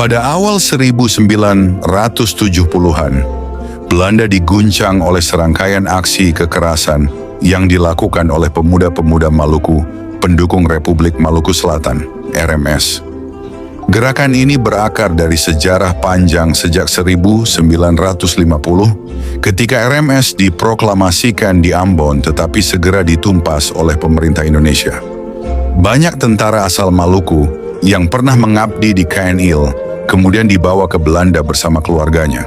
Pada awal 1970-an, Belanda diguncang oleh serangkaian aksi kekerasan yang dilakukan oleh pemuda-pemuda Maluku, pendukung Republik Maluku Selatan, RMS. Gerakan ini berakar dari sejarah panjang sejak 1950 ketika RMS diproklamasikan di Ambon tetapi segera ditumpas oleh pemerintah Indonesia. Banyak tentara asal Maluku yang pernah mengabdi di KNIL kemudian dibawa ke Belanda bersama keluarganya.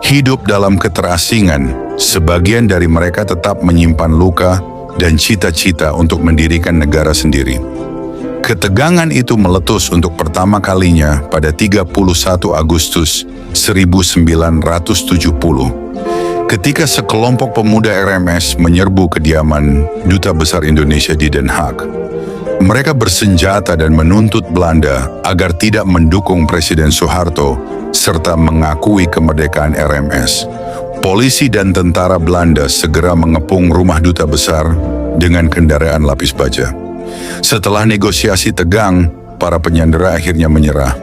Hidup dalam keterasingan, sebagian dari mereka tetap menyimpan luka dan cita-cita untuk mendirikan negara sendiri. Ketegangan itu meletus untuk pertama kalinya pada 31 Agustus 1970 ketika sekelompok pemuda RMS menyerbu kediaman Duta Besar Indonesia di Den Haag. Mereka bersenjata dan menuntut Belanda agar tidak mendukung Presiden Soeharto serta mengakui kemerdekaan RMS. Polisi dan tentara Belanda segera mengepung rumah Duta Besar dengan kendaraan lapis baja. Setelah negosiasi tegang, para penyandera akhirnya menyerah.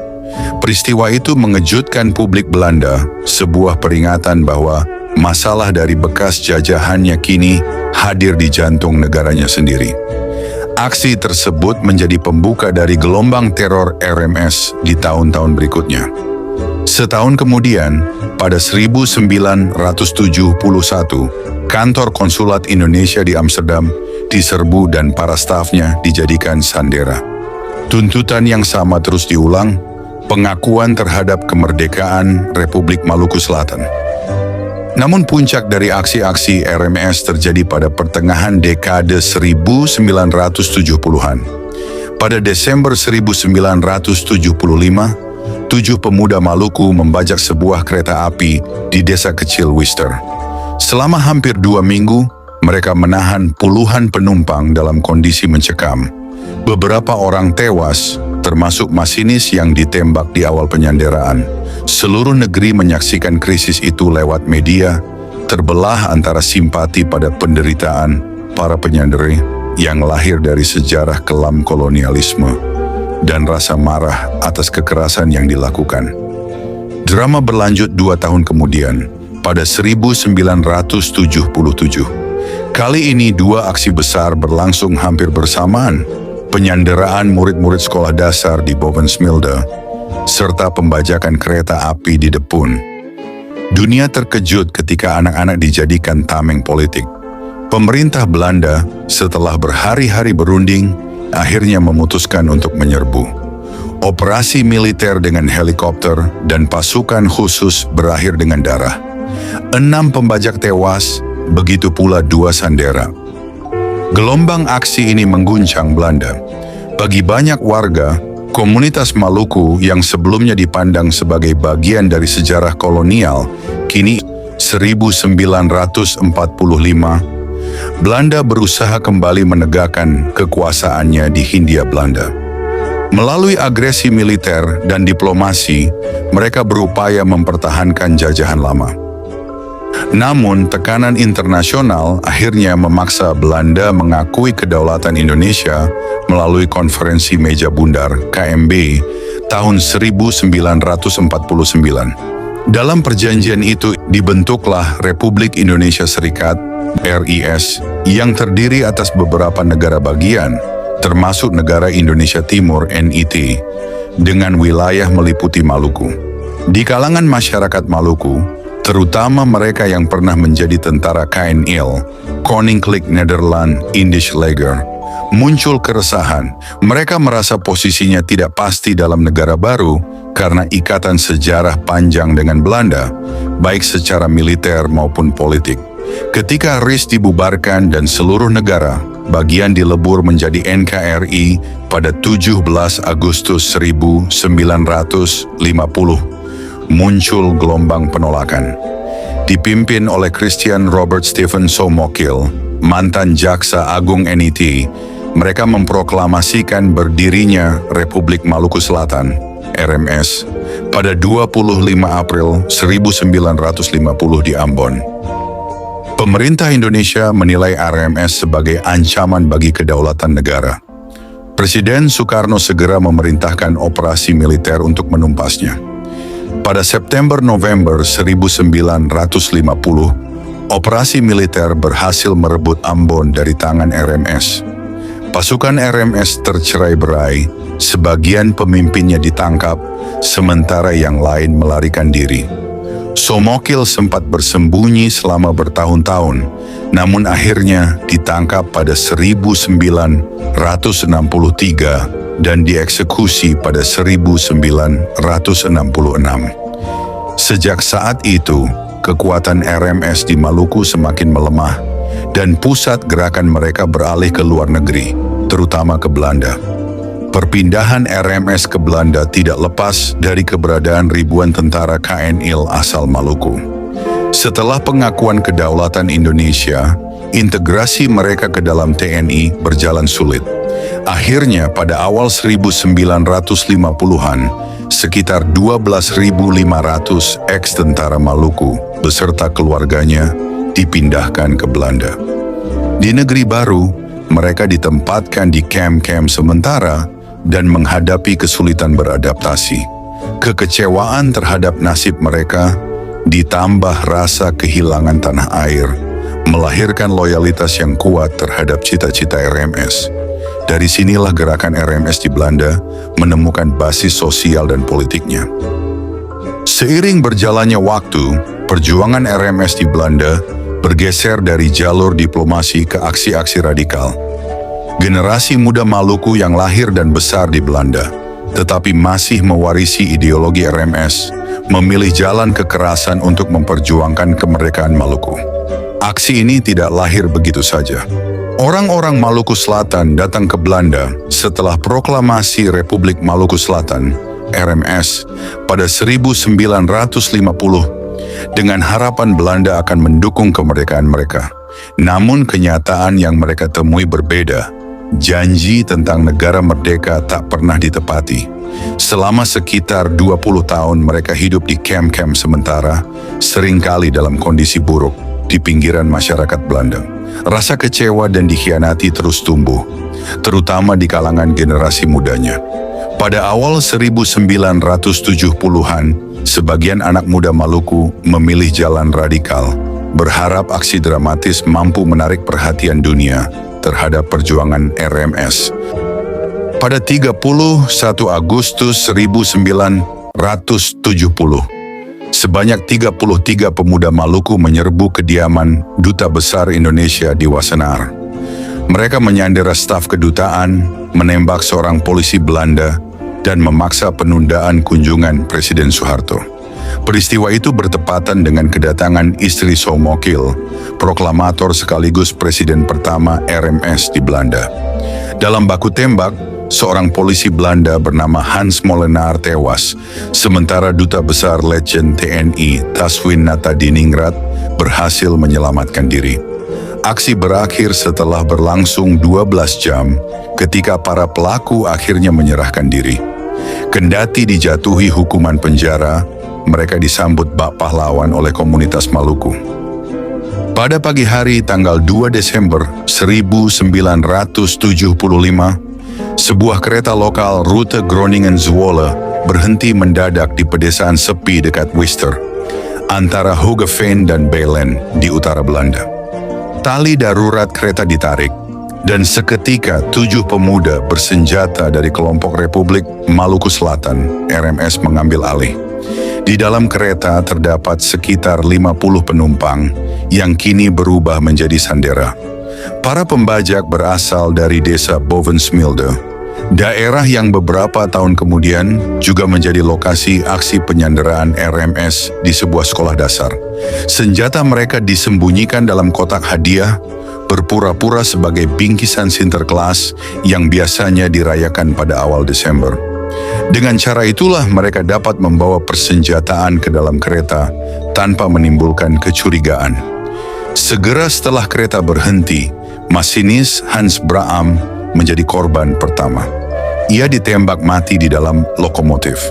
Peristiwa itu mengejutkan publik Belanda, sebuah peringatan bahwa masalah dari bekas jajahannya kini hadir di jantung negaranya sendiri. Aksi tersebut menjadi pembuka dari gelombang teror RMS di tahun-tahun berikutnya. Setahun kemudian, pada 1971, kantor konsulat Indonesia di Amsterdam diserbu dan para stafnya dijadikan sandera. Tuntutan yang sama terus diulang, pengakuan terhadap kemerdekaan Republik Maluku Selatan. Namun puncak dari aksi-aksi RMS terjadi pada pertengahan dekade 1970-an. Pada Desember 1975, 7 pemuda Maluku membajak sebuah kereta api di desa kecil Wister. Selama hampir 2 minggu, mereka menahan puluhan penumpang dalam kondisi mencekam. Beberapa orang tewas, termasuk masinis yang ditembak di awal penyanderaan. Seluruh negeri menyaksikan krisis itu lewat media, terbelah antara simpati pada penderitaan para penyandera yang lahir dari sejarah kelam kolonialisme dan rasa marah atas kekerasan yang dilakukan. Drama berlanjut 2 tahun kemudian, pada 1977. Kali ini 2 aksi besar berlangsung hampir bersamaan, penyanderaan murid-murid sekolah dasar di Bovensmilde, serta pembajakan kereta api di Depun. Dunia terkejut ketika anak-anak dijadikan tameng politik. Pemerintah Belanda setelah berhari-hari berunding, akhirnya memutuskan untuk menyerbu. Operasi militer dengan helikopter dan pasukan khusus berakhir dengan darah. 6 pembajak tewas, begitu pula 2 sandera. Gelombang aksi ini mengguncang Belanda. Bagi banyak warga, komunitas Maluku yang sebelumnya dipandang sebagai bagian dari sejarah kolonial, kini 1945, Belanda berusaha kembali menegakkan kekuasaannya di Hindia Belanda. Melalui agresi militer dan diplomasi, mereka berupaya mempertahankan jajahan lama. Namun, tekanan internasional akhirnya memaksa Belanda mengakui kedaulatan Indonesia melalui Konferensi Meja Bundar (KMB) tahun 1949. Dalam perjanjian itu dibentuklah Republik Indonesia Serikat (RIS) yang terdiri atas beberapa negara bagian, termasuk negara Indonesia Timur (NIT), dengan wilayah meliputi Maluku. Di kalangan masyarakat Maluku, terutama mereka yang pernah menjadi tentara KNIL, Koninklijk Nederland Indisch Leger, muncul keresahan. Mereka merasa posisinya tidak pasti dalam negara baru karena ikatan sejarah panjang dengan Belanda, baik secara militer maupun politik. Ketika RIS dibubarkan dan seluruh negara bagian dilebur menjadi NKRI pada 17 Agustus 1950, muncul gelombang penolakan. Dipimpin oleh Christian Robert Stephen Somokil, mantan Jaksa Agung NIT, mereka memproklamasikan berdirinya Republik Maluku Selatan, RMS, pada 25 April 1950 di Ambon. Pemerintah Indonesia menilai RMS sebagai ancaman bagi kedaulatan negara. Presiden Soekarno segera memerintahkan operasi militer untuk menumpasnya. Pada September-November 1950, operasi militer berhasil merebut Ambon dari tangan RMS. Pasukan RMS tercerai-berai, sebagian pemimpinnya ditangkap, sementara yang lain melarikan diri. Somokil sempat bersembunyi selama bertahun-tahun, namun akhirnya ditangkap pada 1963 dan dieksekusi pada 1966. Sejak saat itu, kekuatan RMS di Maluku semakin melemah dan pusat gerakan mereka beralih ke luar negeri, terutama ke Belanda. Perpindahan RMS ke Belanda tidak lepas dari keberadaan ribuan tentara KNIL asal Maluku. Setelah pengakuan kedaulatan Indonesia, integrasi mereka ke dalam TNI berjalan sulit. Akhirnya pada awal 1950-an, sekitar 12.500 ex-tentara Maluku beserta keluarganya dipindahkan ke Belanda. Di negeri baru, mereka ditempatkan di kamp-kamp sementara dan menghadapi kesulitan beradaptasi. Kekecewaan terhadap nasib mereka ditambah rasa kehilangan tanah air, melahirkan loyalitas yang kuat terhadap cita-cita RMS. Dari sinilah gerakan RMS di Belanda menemukan basis sosial dan politiknya. Seiring berjalannya waktu, perjuangan RMS di Belanda bergeser dari jalur diplomasi ke aksi-aksi radikal. Generasi muda Maluku yang lahir dan besar di Belanda, tetapi masih mewarisi ideologi RMS, memilih jalan kekerasan untuk memperjuangkan kemerdekaan Maluku. Aksi ini tidak lahir begitu saja. Orang-orang Maluku Selatan datang ke Belanda setelah proklamasi Republik Maluku Selatan, RMS, pada 1950 dengan harapan Belanda akan mendukung kemerdekaan mereka. Namun kenyataan yang mereka temui berbeda. Janji tentang negara merdeka tak pernah ditepati. Selama sekitar 20 tahun mereka hidup di kamp-kamp sementara, seringkali dalam kondisi buruk di pinggiran masyarakat Belanda. Rasa kecewa dan dikhianati terus tumbuh, terutama di kalangan generasi mudanya. Pada awal 1970-an, sebagian anak muda Maluku memilih jalan radikal, berharap aksi dramatis mampu menarik perhatian dunia terhadap perjuangan RMS. Pada 31 Agustus 1970, sebanyak 33 pemuda Maluku menyerbu kediaman Duta Besar Indonesia di Wassenaar. Mereka menyandera staf kedutaan, menembak seorang polisi Belanda, dan memaksa penundaan kunjungan Presiden Soeharto. Peristiwa itu bertepatan dengan kedatangan istri Somokil, proklamator sekaligus presiden pertama RMS di Belanda. Dalam baku tembak, seorang polisi Belanda bernama Hans Molenaar tewas, sementara Duta Besar Legend TNI Taswin Natadiningrat berhasil menyelamatkan diri. Aksi berakhir setelah berlangsung 12 jam ketika para pelaku akhirnya menyerahkan diri. Kendati dijatuhi hukuman penjara, mereka disambut bak pahlawan oleh komunitas Maluku. Pada pagi hari tanggal 2 Desember 1975, sebuah kereta lokal rute Groningen-Zwolle berhenti mendadak di pedesaan sepi dekat Wister, antara Hoogeveen dan Belen di utara Belanda. Tali darurat kereta ditarik, dan seketika 7 pemuda bersenjata dari kelompok Republik Maluku Selatan, RMS, mengambil alih. Di dalam kereta terdapat sekitar 50 penumpang yang kini berubah menjadi sandera. Para pembajak berasal dari desa Bovensmilde, daerah yang beberapa tahun kemudian juga menjadi lokasi aksi penyanderaan RMS di sebuah sekolah dasar. Senjata mereka disembunyikan dalam kotak hadiah, berpura-pura sebagai bingkisan Sinterklaas yang biasanya dirayakan pada awal Desember. Dengan cara itulah mereka dapat membawa persenjataan ke dalam kereta tanpa menimbulkan kecurigaan. Segera setelah kereta berhenti, masinis Hans Braam menjadi korban pertama. Ia ditembak mati di dalam lokomotif.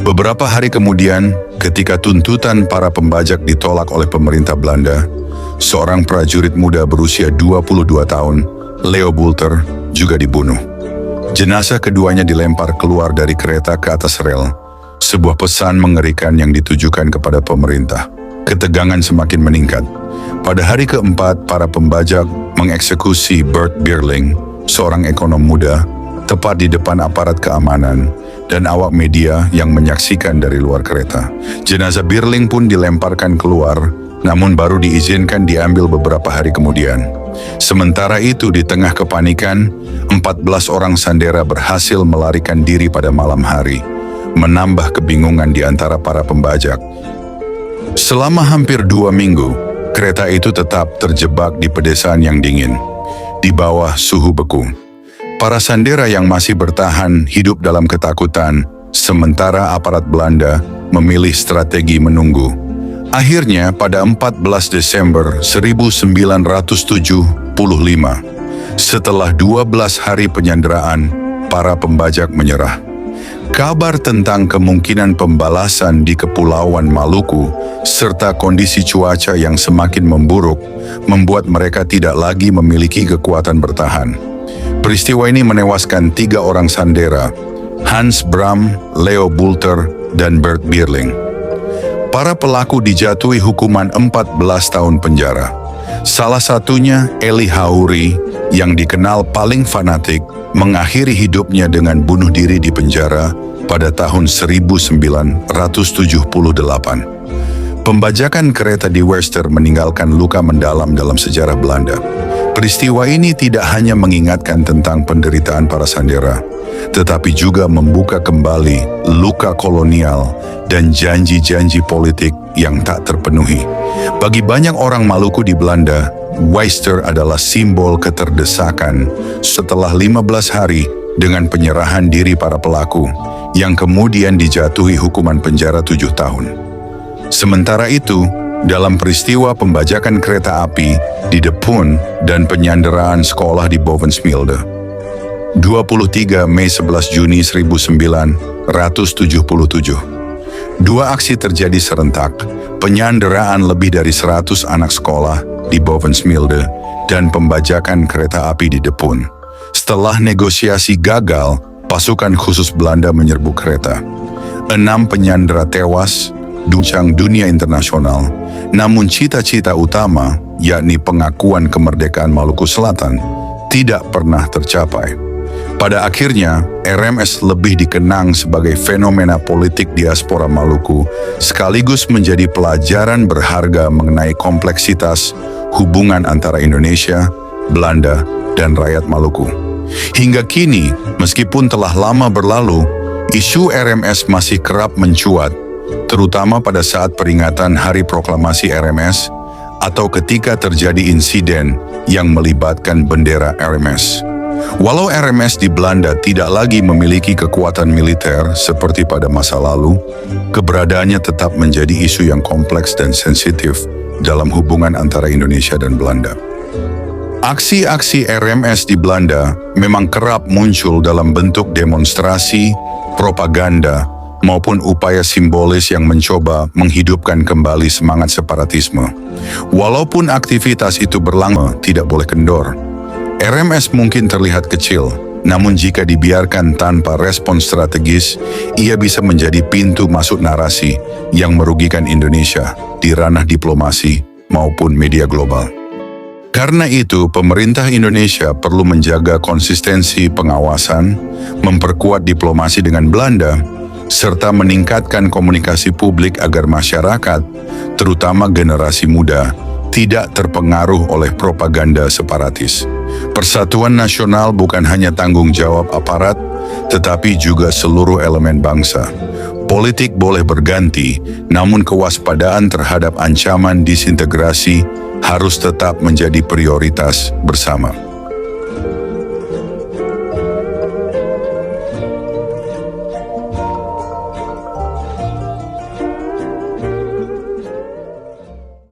Beberapa hari kemudian, ketika tuntutan para pembajak ditolak oleh pemerintah Belanda, seorang prajurit muda berusia 22 tahun, Leo Bulter, juga dibunuh. Jenazah keduanya dilempar keluar dari kereta ke atas rel. Sebuah pesan mengerikan yang ditujukan kepada pemerintah. Ketegangan semakin meningkat. Pada hari keempat, para pembajak mengeksekusi Bert Birling, seorang ekonom muda, tepat di depan aparat keamanan dan awak media yang menyaksikan dari luar kereta. Jenazah Birling pun dilemparkan keluar, namun baru diizinkan diambil beberapa hari kemudian. Sementara itu, di tengah kepanikan, 14 orang sandera berhasil melarikan diri pada malam hari, menambah kebingungan di antara para pembajak. Selama hampir 2 minggu, kereta itu tetap terjebak di pedesaan yang dingin, di bawah suhu beku. Para sandera yang masih bertahan hidup dalam ketakutan, sementara aparat Belanda memilih strategi menunggu. Akhirnya, pada 14 Desember 1975, setelah 12 hari penyanderaan, para pembajak menyerah. Kabar tentang kemungkinan pembalasan di Kepulauan Maluku serta kondisi cuaca yang semakin memburuk membuat mereka tidak lagi memiliki kekuatan bertahan. Peristiwa ini menewaskan 3 orang sandera, Hans Bram, Leo Bulter, dan Bert Birling. Para pelaku dijatuhi hukuman 14 tahun penjara. Salah satunya Eli Hauri, yang dikenal paling fanatik, mengakhiri hidupnya dengan bunuh diri di penjara pada tahun 1978. Pembajakan kereta di Worcester meninggalkan luka mendalam dalam sejarah Belanda. Peristiwa ini tidak hanya mengingatkan tentang penderitaan para sandera, tetapi juga membuka kembali luka kolonial dan janji-janji politik yang tak terpenuhi. Bagi banyak orang Maluku di Belanda, Worcester adalah simbol keterdesakan setelah 15 hari dengan penyerahan diri para pelaku, yang kemudian dijatuhi hukuman penjara 7 tahun. Sementara itu, dalam peristiwa pembajakan kereta api di De Pun dan penyanderaan sekolah di Bovensmilde, 23 Mei 11 Juni 1977. 2 aksi terjadi serentak, penyanderaan lebih dari 100 anak sekolah di Bovensmilde dan pembajakan kereta api di De Pun. Setelah negosiasi gagal, pasukan khusus Belanda menyerbu kereta. 6 penyandera tewas, guncang dunia internasional, namun cita-cita utama, yakni pengakuan kemerdekaan Maluku Selatan, tidak pernah tercapai. Pada akhirnya, RMS lebih dikenang sebagai fenomena politik diaspora Maluku, sekaligus menjadi pelajaran berharga mengenai kompleksitas hubungan antara Indonesia, Belanda, dan rakyat Maluku. Hingga kini, meskipun telah lama berlalu, isu RMS masih kerap mencuat, terutama pada saat peringatan Hari Proklamasi RMS atau ketika terjadi insiden yang melibatkan bendera RMS. Walau RMS di Belanda tidak lagi memiliki kekuatan militer seperti pada masa lalu, keberadaannya tetap menjadi isu yang kompleks dan sensitif dalam hubungan antara Indonesia dan Belanda. Aksi-aksi RMS di Belanda memang kerap muncul dalam bentuk demonstrasi, propaganda, maupun upaya simbolis yang mencoba menghidupkan kembali semangat separatisme. Walaupun aktivitas itu berlangsung tidak boleh kendor. RMS mungkin terlihat kecil, namun jika dibiarkan tanpa respons strategis, ia bisa menjadi pintu masuk narasi yang merugikan Indonesia di ranah diplomasi maupun media global. Karena itu, pemerintah Indonesia perlu menjaga konsistensi pengawasan, memperkuat diplomasi dengan Belanda, serta meningkatkan komunikasi publik agar masyarakat, terutama generasi muda, tidak terpengaruh oleh propaganda separatis. Persatuan nasional bukan hanya tanggung jawab aparat, tetapi juga seluruh elemen bangsa. Politik boleh berganti, namun kewaspadaan terhadap ancaman disintegrasi harus tetap menjadi prioritas bersama.